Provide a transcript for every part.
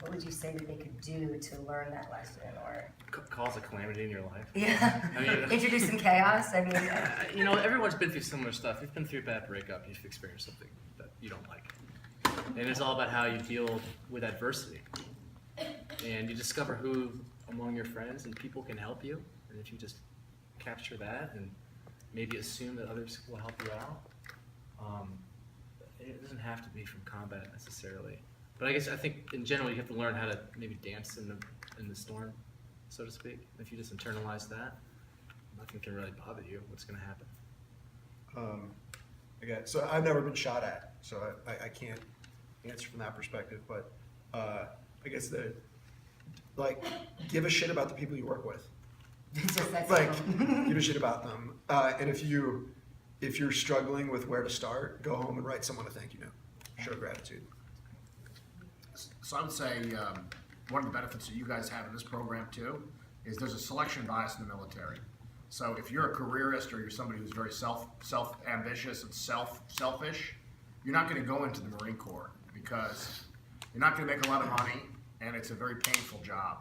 what would you say that they could do to learn that lesson or? Cause a calamity in your life. Yeah. I mean, Introduce some chaos. I mean, you know, everyone's been through similar stuff. You've been through a bad breakup. You've experienced something that you don't like. And it's all about how you deal with adversity. And you discover who among your friends and people can help you. And if you just capture that and maybe assume that others will help you out, it doesn't have to be from combat necessarily. But I think in general you have to learn how to maybe dance in the storm, so to speak. If you just internalize that, nothing can really bother you. What's going to happen? Again, so I've never been shot at, so I can't answer from that perspective. But I guess give a shit about the people you work with. it's just that Like, simple. give a shit about them. And if you're struggling with where to start, go home and write someone a thank you note. Show gratitude. So I would say one of the benefits that you guys have in this program too is there's a selection bias in the military. So if you're a careerist or you're somebody who's very self-ambitious and selfish, you're not going to go into the Marine Corps because you're not going to make a lot of money and it's a very painful job.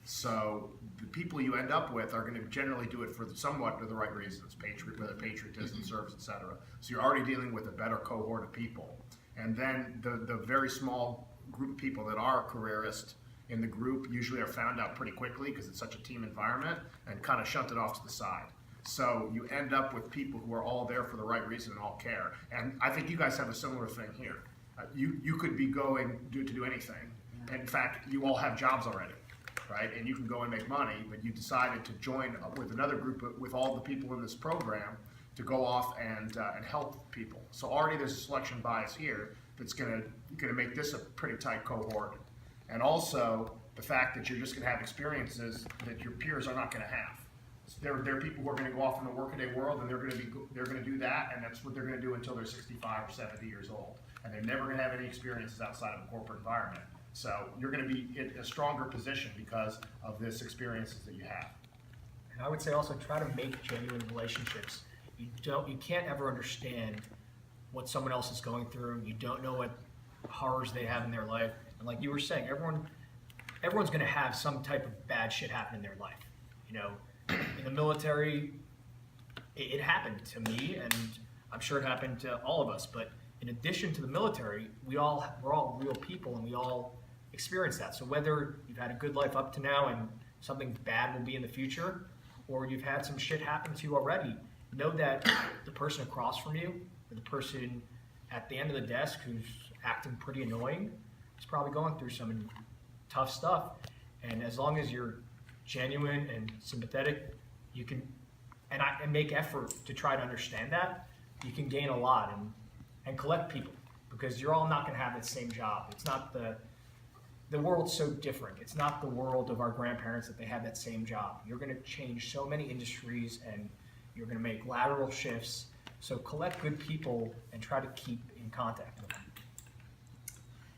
So the people you end up with are going to generally do it for somewhat for the right reasons, whether patriotism, service, etc. So you're already dealing with a better cohort of people. And then the very small group of people that are careerist in the group usually are found out pretty quickly because it's such a team environment and kind of shunted off to the side. So you end up with people who are all there for the right reason and all care. And I think you guys have a similar thing here. You could be going to do anything. And in fact, you all have jobs already, right? And you can go and make money, but you decided to join up with another group with all the people in this program to go off and help people. So already there's a selection bias here that's gonna make this a pretty tight cohort. And also the fact that you're just gonna have experiences that your peers are not gonna have. So there are people who are gonna go off in the workaday world and they're gonna do that, and that's what they're gonna do until they're 65 or 70 years old. And they're never gonna have any experiences outside of a corporate environment. So you're gonna be in a stronger position because of this experiences that you have. And I would say also try to make genuine relationships. You can't ever understand what someone else is going through. You don't know what horrors they have in their life. And like you were saying, everyone's going to have some type of bad shit happen in their life. You know, in the military, it happened to me, and I'm sure it happened to all of us. But in addition to the military, we're all real people, and we all experience that. So whether you've had a good life up to now and something bad will be in the future, or you've had some shit happen to you already, know that the person across from you, or the person at the end of the desk who's acting pretty annoying, is probably going through some tough stuff. And as long as you're genuine and sympathetic, you can, and make effort to try to understand that, you can gain a lot and collect people, because you're all not going to have the same job. It's not the world's so different. It's not the world of our grandparents that they had that same job. You're going to change so many industries and you're going to make lateral shifts. So collect good people and try to keep in contact with them.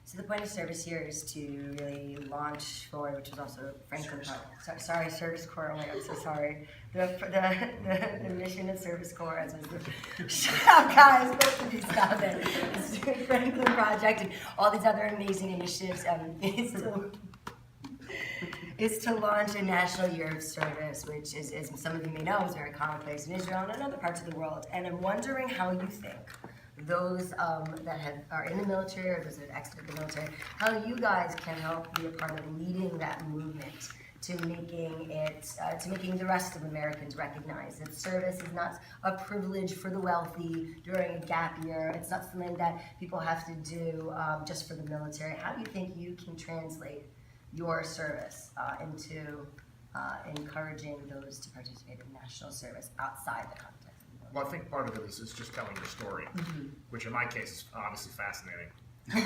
So the point of service here is to really launch forward, which is also Franklin Project. Sorry, Service Corps. Oh my God, I'm so sorry. The mission of Service Corps, as was the shut up, guys. Both of you stop it. It's the Franklin Project and all these other amazing initiatives. Is to launch a national year of service, which is, as some of you may know, is very commonplace in Israel and in other parts of the world. And I'm wondering how you think those that are in the military or those that have exited the military, how you guys can help be a part of leading that movement to making the rest of Americans recognize that service is not a privilege for the wealthy during a gap year. It's not something that people have to do just for the military. How do you think you can translate your service into encouraging those to participate in national service outside the context? Well, I think part of it is just telling your story, which in my case is obviously fascinating. but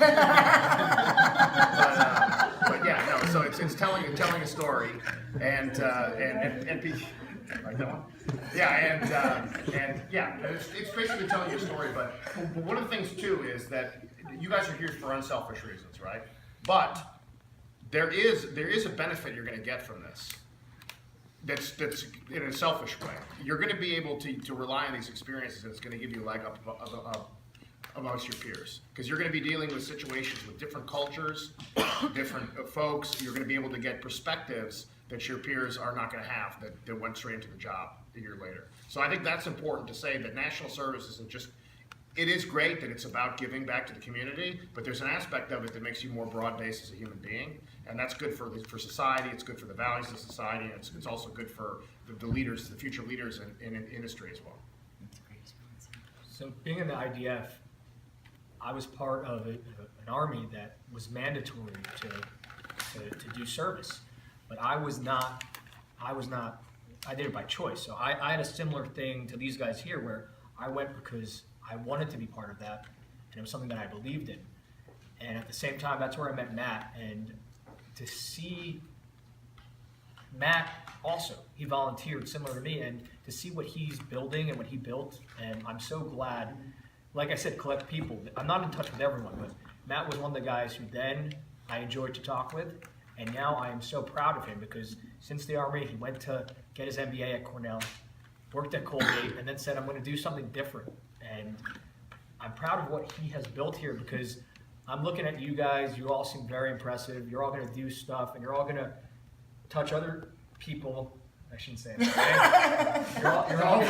yeah, no. So it's telling a story, and be, like that one. Yeah, and yeah, it's basically telling your story. But one of the things too is that you guys are here for unselfish reasons, right? But there is a benefit you're going to get from this. That's in a selfish way. You're going to be able to rely on these experiences, and it's going to give you a leg up amongst your peers. Because you're going to be dealing with situations with different cultures, different folks. You're going to be able to get perspectives that your peers are not going to have that went straight into the job a year later. So I think that's important to say that national service isn't just, it is great that it's about giving back to the community, but there's an aspect of it that makes you more broad-based as a human being, and that's good for society, it's good for the values of society, and it's also good for the leaders, the future leaders in industry as well. So being in the IDF, I was part of an army that was mandatory to do service, but I did it by choice. So I had a similar thing to these guys here where I went because I wanted to be part of that, and it was something that I believed in. And at the same time, that's where I met Matt, and to see Matt also, he volunteered similar to me, and to see what he's building and what he built, and I'm so glad, like I said, collect people. I'm not in touch with everyone, but Matt was one of the guys who then I enjoyed to talk with, and now I am so proud of him because since the Army, he went to get his MBA at Cornell, worked at Colgate, and then said, I'm going to do something different. And I'm proud of what he has built here because I'm looking at you guys, you all seem very impressive, you're all going to do stuff, and you're all going to touch other people. I shouldn't say that. Right? You're all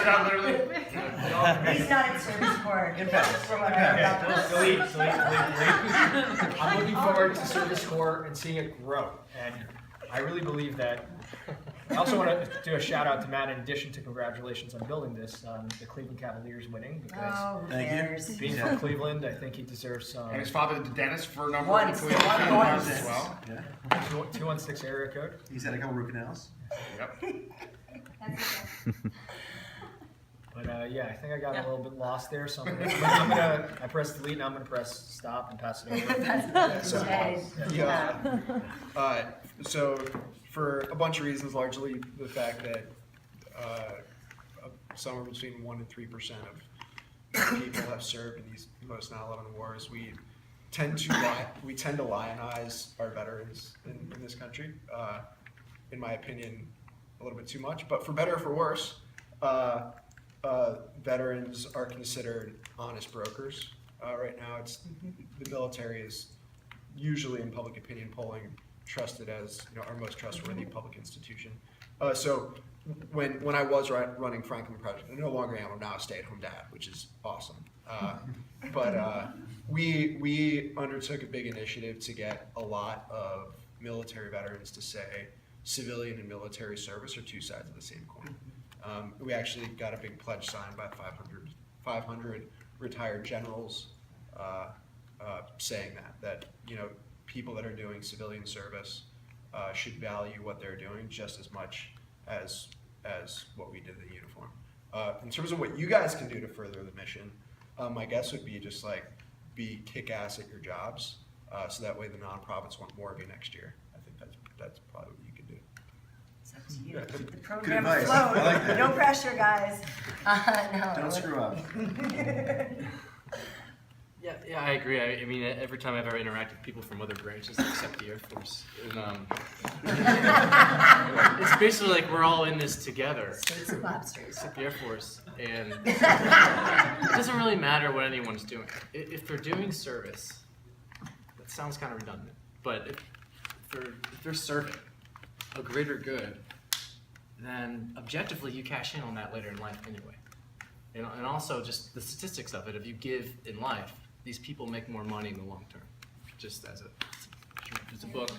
He's not in service corps. From what I heard. delete. I'm looking forward to service corps and seeing it grow. And I really believe that. I also want to do a shout out to Matt in addition to congratulations on building this, the Cleveland Cavaliers winning because Oh, who cares? being from Cleveland, I think he deserves some. And his father did Dennis for a number Once, of Cleveland once. Cavaliers as well. Yeah. 216 area code. He's had a couple root canals. Yep. But yeah, I think I got a little bit lost there, so I press delete and I'm gonna press stop and pass it over. So, Okay. yeah. So for a bunch of reasons, largely the fact that somewhere between 1% and 3% of people have served in these most 9/11 wars. We tend to lionize our veterans in this country. In my opinion, a little bit too much. But for better or for worse, veterans are considered honest brokers. Right now, the military is usually in public opinion polling trusted as our most trustworthy public institution. So when I was running Franklin Project, I no longer am. I'm now a stay-at-home dad, which is awesome. But we undertook a big initiative to get a lot of military veterans to say civilian and military service are two sides of the same coin. We actually got a big pledge signed by 500 retired generals saying that people that are doing civilian service should value what they're doing just as much as what we did in the uniform. In terms of what you guys can do to further the mission, my guess would be just be kick-ass at your jobs, so that way the nonprofits want more of you next year. I think that's probably what you can do. It's up to you. Keep the program advice. afloat. I like that. No pressure, guys. No. Don't screw up. Yeah, I agree. I mean, every time I've ever interacted with people from other branches except the Air Force, and, it's basically like we're all in this together. Steaks and lobsters. Except the Air Force, and it doesn't really matter what anyone's doing. If they're doing service, that sounds kind of redundant, but if they're serving a greater good, then objectively you cash in on that later in life anyway. And also just the statistics of it, if you give in life, these people make more money in the long term. Just as a book.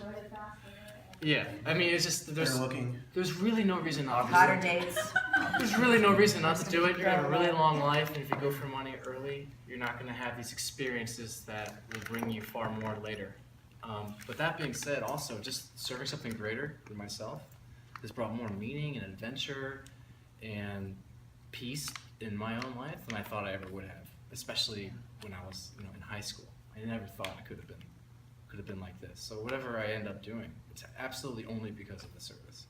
Yeah, I mean, it's just, They're looking. there's really no reason not to do Hotter it. dates. There's really no reason not to do it. You're gonna have a really long life, and if you go for money early, you're not gonna have these experiences that will bring you far more later. But that being said, also, just serving something greater than myself has brought more meaning and adventure and peace in my own life than I thought I ever would have, especially when I was, in high school. I never thought I could have been like this. So whatever I end up doing, it's absolutely only because of the service.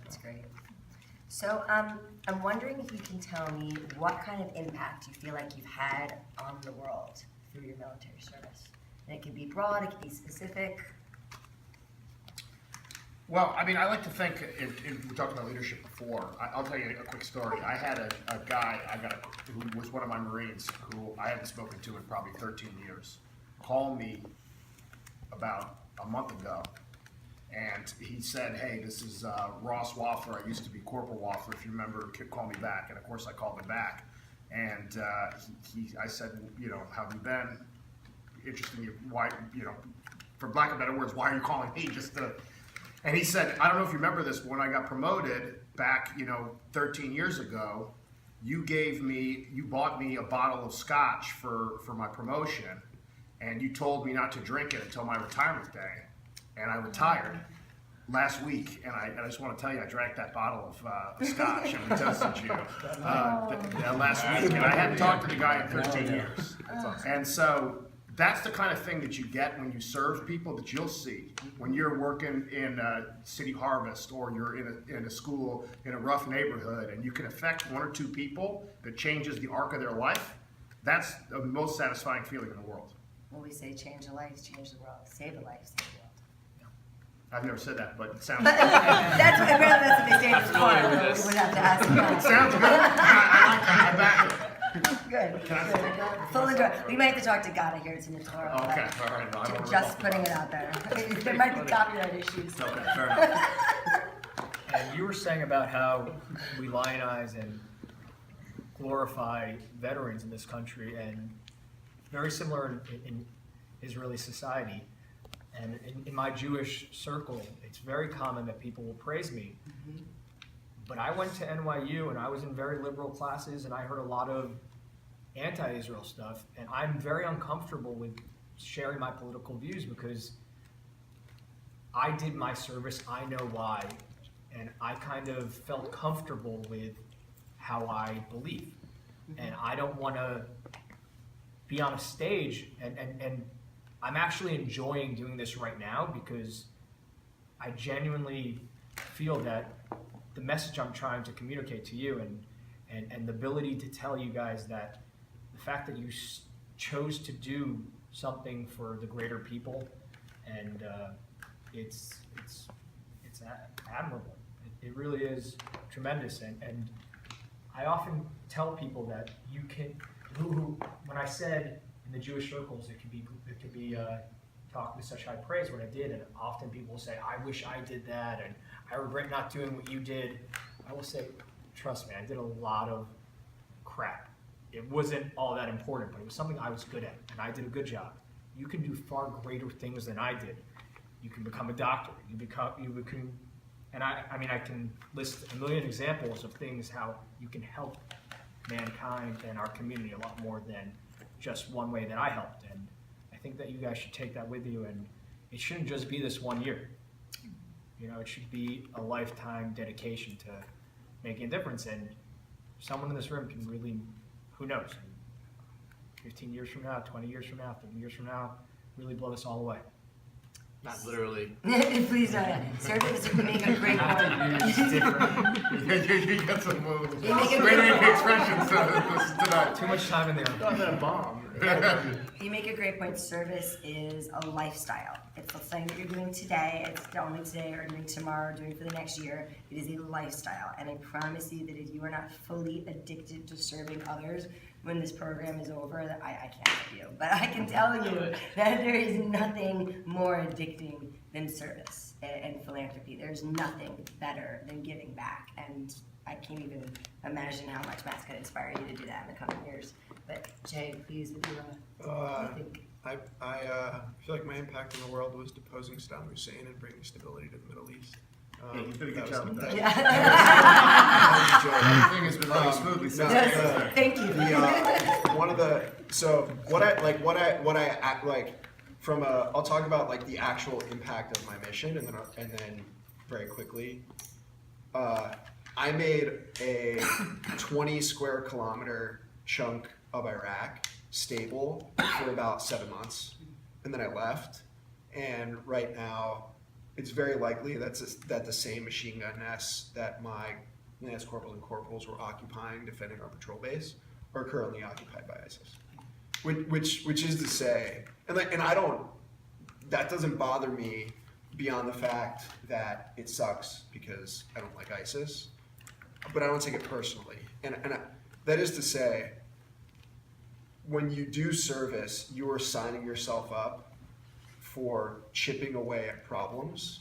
That's great. So I'm wondering if you can tell me what kind of impact you feel like you've had on the world through your military service. And it can be broad, it can be specific. Well, I mean, I like to think, we talked about leadership before. I'll tell you a quick story. I had a guy, who was one of my Marines, who I hadn't spoken to in probably 13 years, call me about a month ago. And he said, hey, this is Ross Waffler. I used to be Corporal Waffler, if you remember, call me back. And of course I called him back. And I said, you know, how have you been? Interesting, why, you know, for lack of better words, why are you calling me? And he said, I don't know if you remember this, but when I got promoted back, you know, 13 years ago, you bought me a bottle of scotch for my promotion, and you told me not to drink it until my retirement day. And I retired last week, and I just want to tell you, I drank that bottle of scotch, and we toasted you last week, and I hadn't talked to the guy in 13 years. And so that's the kind of thing that you get when you serve people, that you'll see when you're working in City Harvest, or you're in a school in a rough neighborhood, and you can affect one or two people that changes the arc of their life. That's the most satisfying feeling in the world. Well, we say change a life, change the world. Save a life, save the world. I've never said that, but it sounds That's what they say in the familiar with We this. would have to ask it them. sounds good. I like that. I back it. Good. Can I Good. take that? Full enjoy. We might have to talk to Gata here. It's in the Torah. Okay, all right. No, I don't wanna Just talk putting about it out there. There might be copyright issues. Okay, fair enough. And you were saying about how we lionize and glorify veterans in this country, and very similar in Israeli society. And in my Jewish circle, it's very common that people will praise me. But I went to NYU and I was in very liberal classes, and I heard a lot of anti-Israel stuff, and I'm very uncomfortable with sharing my political views because I did my service, I know why, and I kind of felt comfortable with how I believe. And I don't want to be on a stage, and I'm actually enjoying doing this right now because I genuinely feel that the message I'm trying to communicate to you, and the ability to tell you guys that the fact that you chose to do something for the greater people, and it's admirable. It really is tremendous, and I often tell people that you can, who when I said in the Jewish circles it could be talked with such high praise what I did, and often people will say, I wish I did that, and I regret not doing what you did. I will say, trust me, I did a lot of crap. It wasn't all that important, but it was something I was good at, and I did a good job. You can do far greater things than I did. You can become a doctor. You can, and I mean, I can list a million examples of things how you can help mankind and our community a lot more than just one way that I helped. And I think that you guys should take that with you, and it shouldn't just be this 1 year. You know, it should be a lifetime dedication to making a difference. And someone in this room can really, who knows, 15 years from now, 20 years from now, 30 years from now, really blow this all away. Not literally. Please don't. Service, you make a great point. It's different. You got some You make a great great expressions tonight. Too much time in there. Not that a bomb. You make a great point. Service is a lifestyle. It's something that you're doing today. It's not only today or doing tomorrow, or doing for the next year. It is a lifestyle. And I promise you that if you are not fully addicted to serving others, when this program is over, that I can't help you. But I can tell you that there is nothing more addicting than service and philanthropy. There's nothing better than giving back. And I can't even imagine how much Matt's going to inspire you to do that in the coming years. But Jay, please, if you I think. I feel like my impact in the world was deposing Saddam Hussein and bringing stability to the Middle East. Yeah, you did a good that job was- with that. Yeah. Everything has been running smoothly since. Yes, thank you. One of the from a, I'll talk about like the actual impact of my mission, and then very quickly, I made a 20 square kilometer chunk of Iraq stable for about 7 months, and then I left. And right now, it's very likely that the same machine gun nests that my lance corporals and corporals were occupying, defending our patrol base, are currently occupied by ISIS. Which is to say, and I don't, that doesn't bother me beyond the fact that it sucks because I don't like ISIS, but I don't take it personally. That is to say, when you do service, you are signing yourself up for chipping away at problems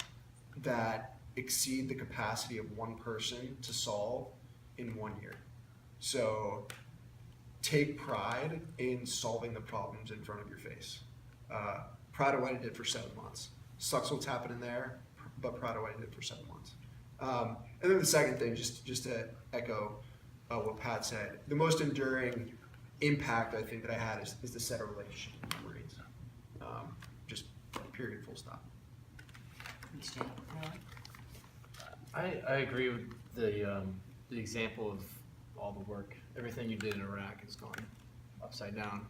that exceed the capacity of one person to solve in 1 year. So take pride in solving the problems in front of your face. Proud of what I did for 7 months. Sucks what's happening there, but proud of what I did for 7 months. And then the second thing, just to echo what Pat said, the most enduring impact I think that I had is the set of relationship with the Marines. Just period, full stop. I agree with the example of all the work. Everything you did in Iraq has gone upside down.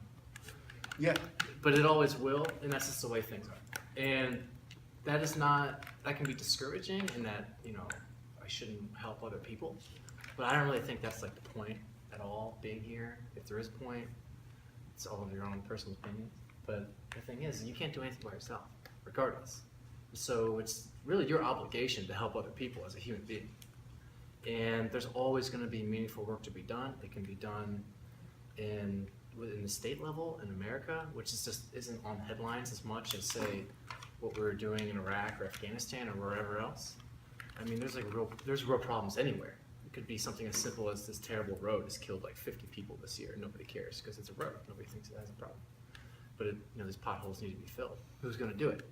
Yeah. But it always will, and that's just the way things are. And that can be discouraging in that, I shouldn't help other people. But I don't really think that's like the point at all, being here. If there is a point, it's all of your own personal opinion. But the thing is, you can't do anything by yourself, regardless. So it's really your obligation to help other people as a human being. And there's always going to be meaningful work to be done. It can be done within the state level in America, which isn't on headlines as much as, say, what we were doing in Iraq or Afghanistan or wherever else. I mean, there's real problems anywhere. It could be something as simple as this terrible road has killed like 50 people this year. Nobody cares because it's a road. Nobody thinks it has a problem. But these potholes need to be filled. Who's going to do it?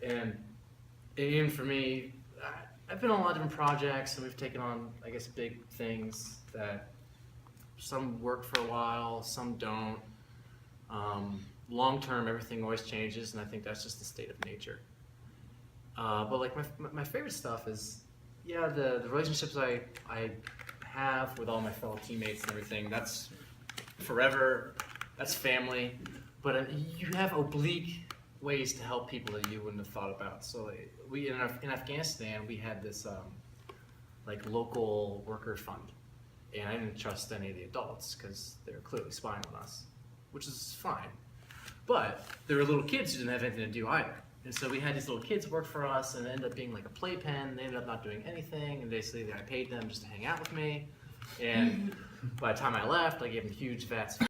And for me, I've been on a lot of different projects, and we've taken on, I guess, big things that some work for a while, some don't. Long term, everything always changes, and I think that's just the state of nature. But like my favorite stuff is, the relationships I have with all my fellow teammates and everything. That's forever. That's family. But you have oblique ways to help people that you wouldn't have thought about. So we in Afghanistan, we had this like local worker fund, and I didn't trust any of the adults because they were clearly spying on us, which is fine. But there were little kids who didn't have anything to do either. And so we had these little kids work for us, and it ended up being like a playpen. They ended up not doing anything, and basically I paid them just to hang out with me. And by the time I left, I gave them huge vats